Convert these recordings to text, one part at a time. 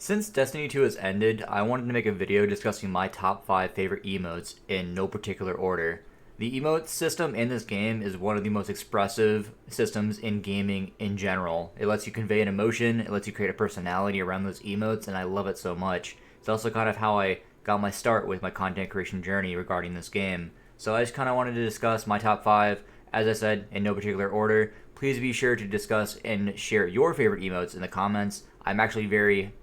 Since Destiny 2 has ended, I wanted to make a video discussing my top 5 favorite emotes in no particular order. The emote system in this game is one of the most expressive systems in gaming in general. It lets you convey an emotion, it lets you create a personality around those emotes, and I love it so much. It's also kind of how I got my start with my content creation journey regarding this game. So I just kind of wanted to discuss my top 5, as I said, in no particular order. Please be sure to discuss and share your favorite emotes in the comments. I'm actually very,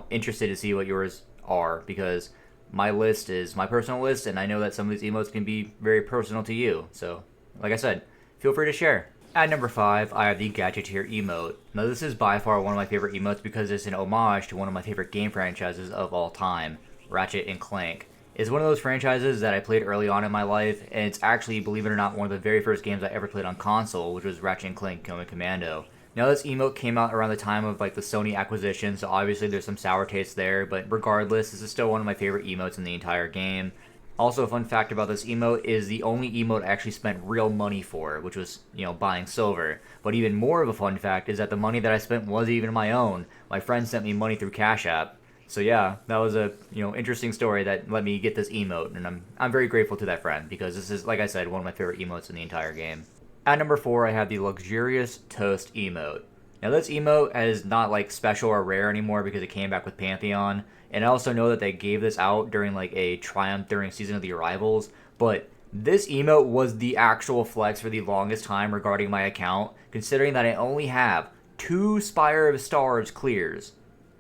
interested to see what yours are because my list is my personal list, and I know that some of these emotes can be very personal to you. So, like I said, feel free to share. At number 5, I have the Gadgeteer emote. Now, this is by far one of my favorite emotes because it's an homage to one of my favorite game franchises of all time, Ratchet and Clank. It's one of those franchises that I played early on in my life, and it's actually, believe it or not, one of the very first games I ever played on console, which was Ratchet and Clank Going Commando. Now, this emote came out around the time of the Sony acquisition, so obviously there's some sour taste there, but regardless, this is still one of my favorite emotes in the entire game. Also, a fun fact about this emote is the only emote I actually spent real money for, which was, buying silver. But even more of a fun fact is that the money that I spent wasn't even my own. My friend sent me money through Cash App. So yeah, that was a interesting story that let me get this emote, and I'm very grateful to that friend because this is, like I said, one of my favorite emotes in the entire game. At number 4, I have the Luxurious Toast emote. Now, this emote is not special or rare anymore because it came back with Pantheon, and I also know that they gave this out during a triumph during Season of the Arrivals, but this emote was the actual flex for the longest time regarding my account, considering that I only have 2 Spire of Stars clears.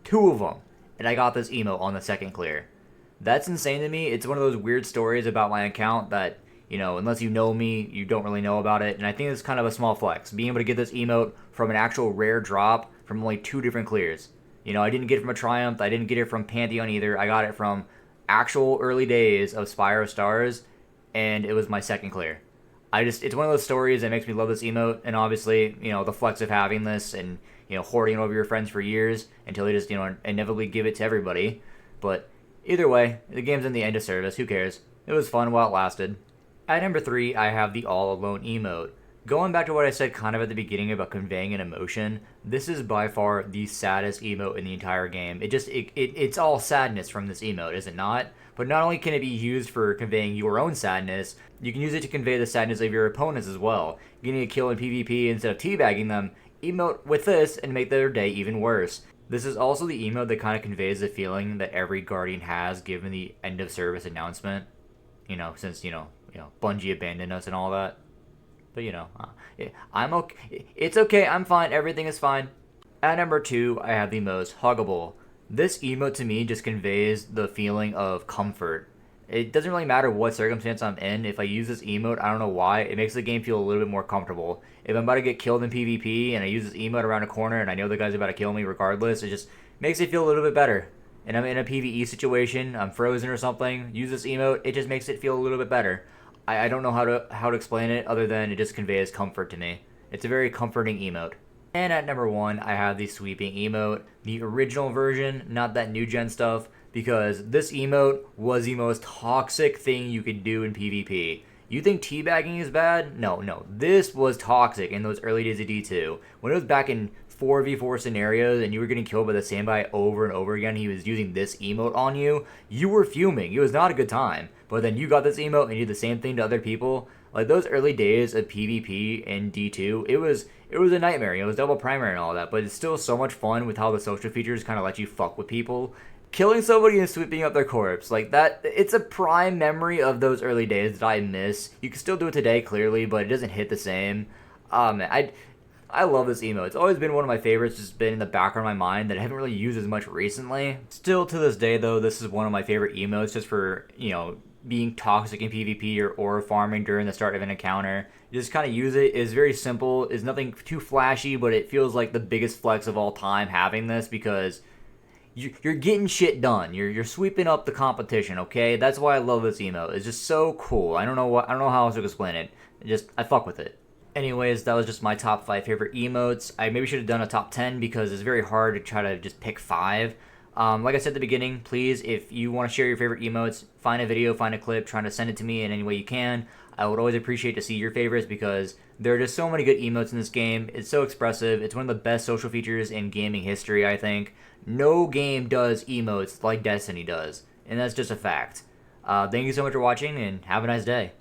2 of them. And I got this emote on the second clear. That's insane to me. It's one of those weird stories about my account that, unless you know me, you don't really know about it. And I think it's kind of a small flex. Being able to get this emote from an actual rare drop from only 2 different clears. I didn't get it from a Triumph. I didn't get it from Pantheon either. I got it from actual early days of Spire of Stars. And it was my second clear. It's one of those stories that makes me love this emote. And obviously, the flex of having this and, hoarding it over your friends for years until they just, inevitably give it to everybody. But either way, the game's in the end of service. Who cares? It was fun while it lasted. At number 3, I have the All Alone emote. Going back to what I said kind of at the beginning about conveying an emotion, this is by far the saddest emote in the entire game. It's all sadness from this emote, is it not? But not only can it be used for conveying your own sadness, you can use it to convey the sadness of your opponents as well. Getting a kill in PvP instead of teabagging them, emote with this and make their day even worse. This is also the emote that kind of conveys the feeling that every Guardian has given the end of service announcement. Since, Bungie abandoned us and all that. But, I'm okay. It's okay. I'm fine. Everything is fine. At number 2, I have the most huggable. This emote to me just conveys the feeling of comfort. It doesn't really matter what circumstance I'm in. If I use this emote, I don't know why, it makes the game feel a little bit more comfortable. If I'm about to get killed in PvP and I use this emote around a corner and I know the guy's about to kill me regardless, it just makes it feel a little bit better. And I'm in a PvE situation, I'm frozen or something, use this emote, it just makes it feel a little bit better. I don't know how to explain it other than it just conveys comfort to me. It's a very comforting emote. And at number 1, I have the sweeping emote, the original version, not that new gen stuff, because this emote was the most toxic thing you could do in PvP. You think teabagging is bad? No. This was toxic in those early days of D2. When it was back in 4v4 scenarios and you were getting killed by the same guy over and over again, he was using this emote on you, you were fuming. It was not a good time. But then you got this emote and you did the same thing to other people. Those early days of PvP in D2, it was a nightmare. It was double primary and all that, but it's still so much fun with how the social features kind of let you fuck with people. Killing somebody and sweeping up their corpse, that, it's a prime memory of those early days that I miss. You can still do it today, clearly, but it doesn't hit the same. Man, I love this emote. It's always been one of my favorites, just been in the background of my mind that I haven't really used as much recently. Still to this day, though, this is one of my favorite emotes just for, being toxic in PvP or aura farming during the start of an encounter. You just kind of use it. It's very simple. It's nothing too flashy, but it feels like the biggest flex of all time having this because you're getting shit done. You're sweeping up the competition, okay? That's why I love this emote. It's just so cool. I don't know how else to explain it. I fuck with it. Anyways, that was just my top 5 favorite emotes. I maybe should have done a top 10 because it's very hard to try to just pick 5. Like I said at the beginning, please, if you want to share your favorite emotes, find a video, find a clip, trying to send it to me in any way you can. I would always appreciate to see your favorites because there are just so many good emotes in this game. It's so expressive. It's one of the best social features in gaming history, I think. No game does emotes like Destiny does, and that's just a fact. Thank you so much for watching, and have a nice day.